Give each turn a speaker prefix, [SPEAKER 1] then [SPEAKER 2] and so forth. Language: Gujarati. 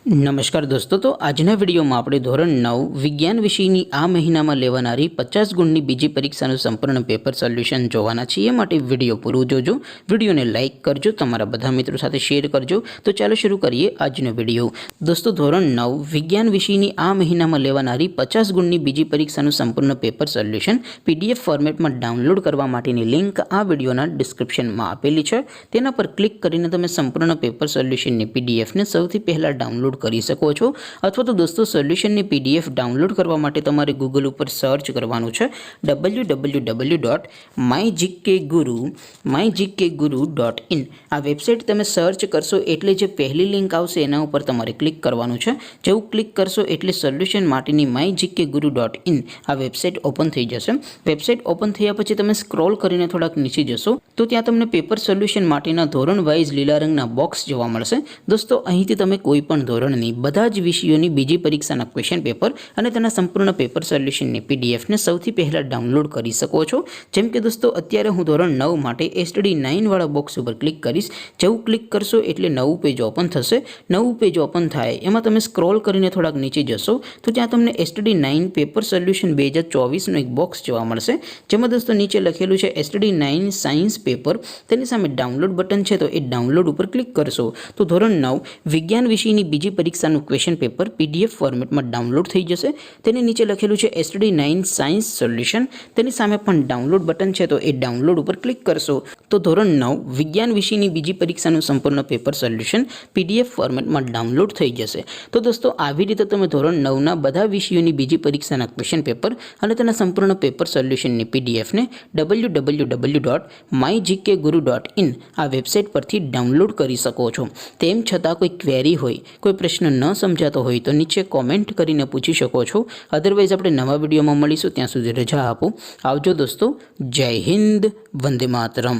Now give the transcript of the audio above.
[SPEAKER 1] નમસ્કાર દોસ્તો, તો આજના વિડીયોમાં આપણે ધોરણ 9 વિજ્ઞાન વિષયની આ મહિનામાં લેવાનારી 50 ગુણની બીજી પરીક્ષાનું સંપૂર્ણ પેપર સોલ્યુશન જોવાના છીએ। માટે વિડીયો પૂરું જોજો, વિડીયોને લાઇક કરજો, તમારા બધા મિત્રો સાથે શેર કરજો। તો ચાલો શરૂ કરીએ આજનો વિડીયો। દોસ્તો, ધોરણ 9 વિજ્ઞાન વિષયની આ મહિનામાં લેવાનારી 50 ગુણની બીજી પરીક્ષાનું સંપૂર્ણ પેપર સોલ્યુશન PDF ફોર્મેટમાં ડાઉનલોડ કરવા માટેની લિંક આ વિડીયોના ડિસ્ક્રિપ્શનમાં આપેલી છે। તેના પર ક્લિક કરીને તમે સંપૂર્ણ પેપર સોલ્યુશનની PDFને સૌથી પહેલાં ડાઉનલોડ કરી શકો છો। અથવા તો દોસ્તો, સોલ્યુશનની PDF ડાઉનલોડ કરવા માટે તમારે ગૂગલ ઉપર સર્ચ કરવાનું છે www.mygkguru.in। આ વેબસાઇટ તમે સર્ચ કરશો એટલે જે પહેલી લિંક આવશે એના ઉપર તમારે ક્લિક કરવાનું છે। જેવું ક્લિક કરશો એટલે સોલ્યુશન માટેની mygkguru.in આ વેબસાઇટ ઓપન થઈ જશે। વેબસાઇટ ઓપન થયા પછી તમે સ્ક્રોલ કરીને થોડાક નીચે જશો તો ત્યાં તમને પેપર સોલ્યુશન માટેના ધોરણ વાઇઝ લીલા રંગના બોક્સ જોવા મળશે। દોસ્તો, અહીંથી તમે કોઈ પણ ધોરણની બધા જ વિષયોની બીજી પરીક્ષાના ક્વેશ્ચન પેપર અને તેના સંપૂર્ણ પેપર સોલ્યુશનની PDFને સૌથી પહેલાં ડાઉનલોડ કરી શકો છો। જેમ કે દોસ્તો, અત્યારે હું ધોરણ 9 માટે STD9 વાળા બોક્સ ઉપર ક્લિક કરીશ। જેવું ક્લિક કરશો એટલે નવું પેજ ઓપન થશે। નવું પેજ ઓપન થાય એમાં તમે સ્ક્રોલ કરીને થોડાક નીચે જશો તો ત્યાં તમને STD9 પેપર સોલ્યુશન 2024નું એક બોક્સ જોવા મળશે। જેમાં દોસ્તો નીચે લખેલું છે STD9 સાયન્સ પેપર। તેની સામે ડાઉનલોડ બટન છે, તો એ ડાઉનલોડ ઉપર ક્લિક કરશો તો ધોરણ 9 વિજ્ઞાન વિષયની બીજી પરીક્ષાનું ક્વેશ્ચન પેપર PDF ફોર્મેટમાં ડાઉનલોડ થઈ જશે। તેની નીચે લખેલું છે STD9 સાયન્સ સોલ્યુશન। તેની સામે પણ ડાઉનલોડ બટન છે, તો એ ડાઉનલોડ ઉપર ક્લિક કરશો તો ધોરણ 9 વિજ્ઞાન વિષયની બીજી પરીક્ષાનું સંપૂર્ણ પેપર સોલ્યુશન PDF ફોર્મેટમાં ડાઉનલોડ થઈ જશે। તો દોસ્તો, આવી રીતે તમે ધોરણ 9ના બધા વિષયોની બીજી પરીક્ષાના ક્વેશ્ચન પેપર અને તેના સંપૂર્ણ પેપર સોલ્યુશનની PDFને www.mygkguru.in આ વેબસાઇટ પરથી ડાઉનલોડ કરી શકો છો। તેમ છતાં કોઈ ક્વેરી હોય, કોઈ પ્રશ્ન ન સમજાતો હોય તો નીચે કોમેન્ટ કરીને પૂછી શકો છો। અધરવાઇઝ આપણે નવા વિડીયોમાં મળીશું, ત્યાં સુધી રજા આપો। આવજો દોસ્તો, જય હિન્દ, વંદે માતરમ।